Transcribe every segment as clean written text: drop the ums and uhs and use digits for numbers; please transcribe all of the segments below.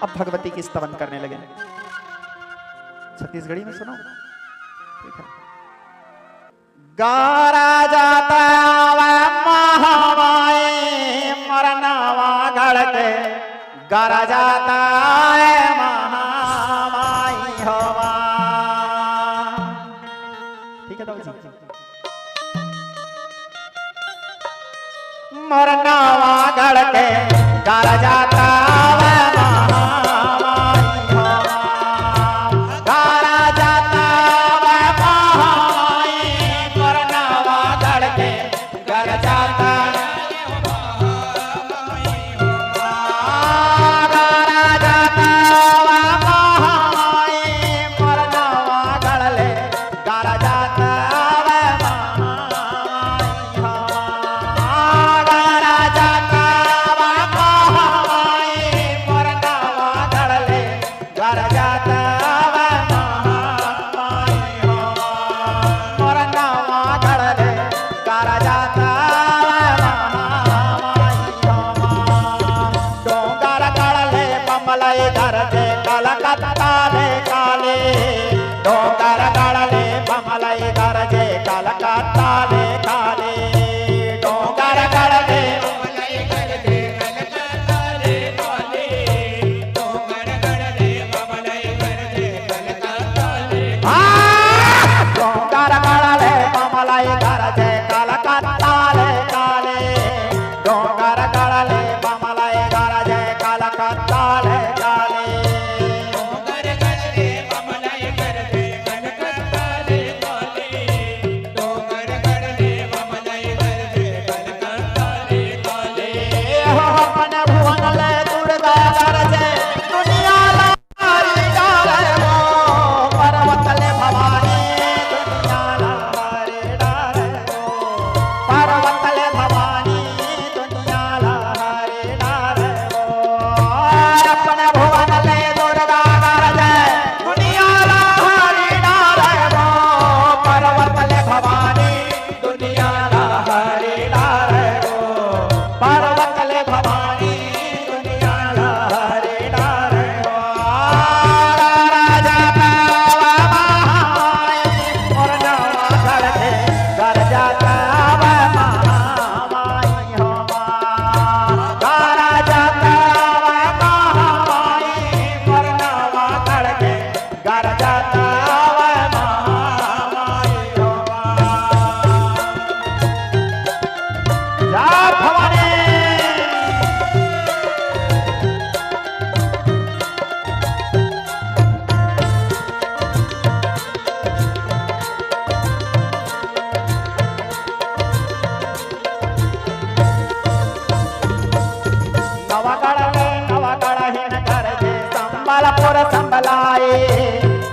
अब भगवती की स्तवन करने लगे। छत्तीसगढ़ी में सुनो, ठीक है। गारा जाता महामाई मरनावा गढ़ के, गारा जाता है महामाई हवा। ठीक है तो मरनावा गढ़ के, गारा जाता है महामाई हवा। गारा जाता है महामाई मरनावा गढ़ के, गारा जाता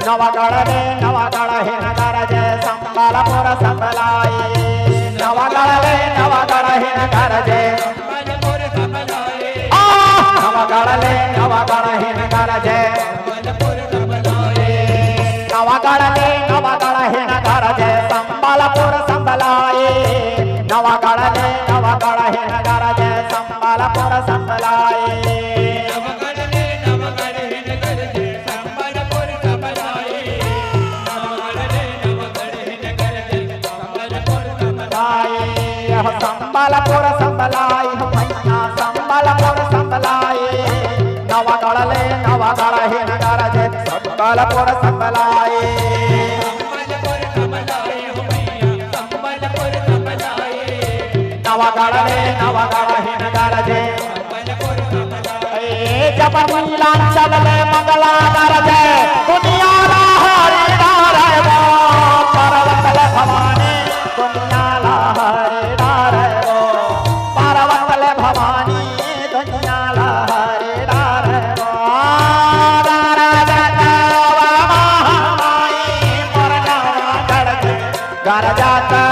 नवागढ़ रे नवागढ़ है नगर जय संबलपुर संबलाए। नवागढ़ रे नवागढ़ है नगर जय संबलपुर संबलाए। नवागढ़ रे नवागढ़ है नगर जय संबलपुर संबलाए। नवागढ़ रे नवागढ़ है नगर जय संबलपुर संबलाए। नवागढ़ रे नवागढ़ है नगर जय संबलपुर संबलाए। संबलपुर संबलाई भैया संबलपुर संबलाई। नवागढ़ ले नवागढ़ है नगर जय संबलपुर संबलाई। नवागढ़ ले नवागढ़ है नगर जय जब नीला चल ले मंगला नगर जय दुनिया हरे नारे वो पर्वत ले भवानी दुनिया हरे नारे वो पर्वत ले भवानी दुनिया हरे नारे वो गारा जाता महामाई मरना गढ़ के गारा जाता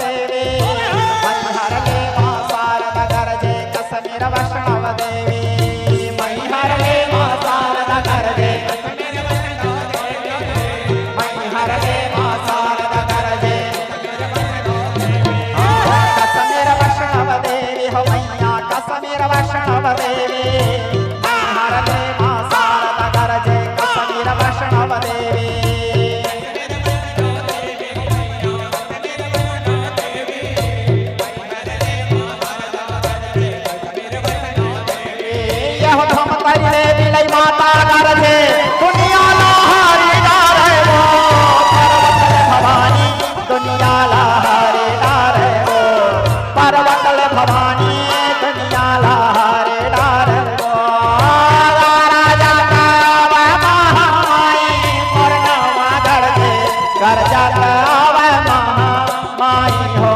देवी मैहर ले मां शारदा गरजे कश्मीर वैष्णव देवी मैहर ले मां शारदा गरजे मैहर ले मां शारदा गरजे कश्मीर वैष्णव देवी हो मैया कश्मीर वैष्णव देवी मैहर ले मां शारदा गरजे कश्मीर वैष्णव देवी धमतरी देवी लई माता गरजे दुनिया लहरी डारे वो पर्वत भवानी दुनिया लहरी डारे वो पर्वत भवानी दुनिया लहरी डारे वो राजा का महामाई पूर्णवा गरजे कर जाता महामाई हो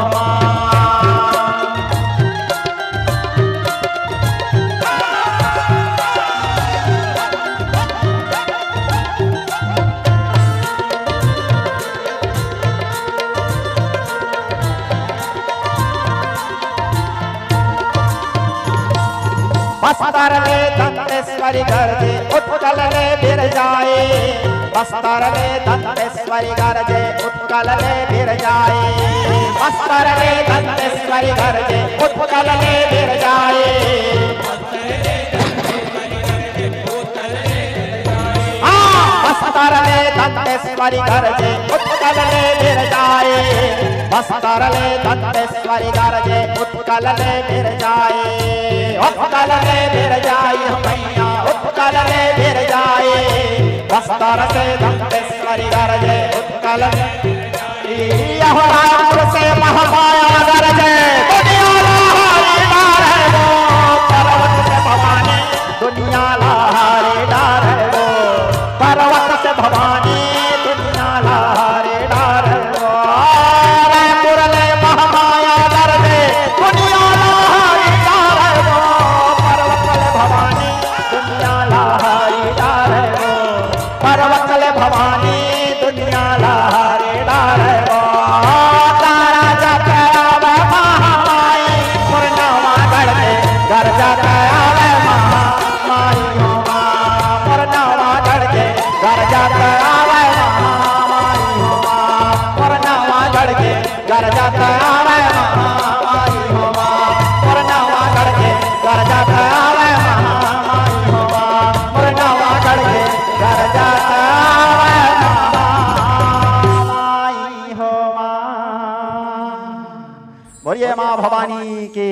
बस्तर ले दंतेश्वरी गरजे उत्कल ले बिर जाए बस्तर ले दंतेश्वरी गरजे उत्कल ले बिर जाए बस्तर ले दंतेश्वरी गरजे उत्कल ले बिर जाए बस्तर ले दंतेश्वरी गरजे उत्कल ले बिर जाए बस्तर ले दंतेश्वरी गरजे उत्कल ले बिर जाए उत्कल ले बिर जाए मैया उत्कल ले बिर जाए बस्तर से दंतेश्वरी गरजे उत्कल यह रामपुर से महामाया गरजे दुनिया लहरी डारे वो पर्वत से भवानी दुनिया लहरी डारे वो पर्वत से भवानी दुनिया लहरी डारे वो रामपुर ले महामाया गरजे दुनिया लहरी डारे वो पर्वत ले भवानी दुनिया लहरी डारे वो पर्वत ले भवानी दुनिया लहरी डारे वो तारा जाता आवे महामाई पूर्णवा गरजे घर जाता आवे महामाई हो पूर्णवा गरजे घर जाता आवे महामाई हो पूर्णवा गरजे घर जाता आवे महामाई हो पूर्णवा गरजे घर जाता आवे महामाई हो पूर्णवा गरजे घर जाता आवे महामाई हो बोलिए माँ भवानी की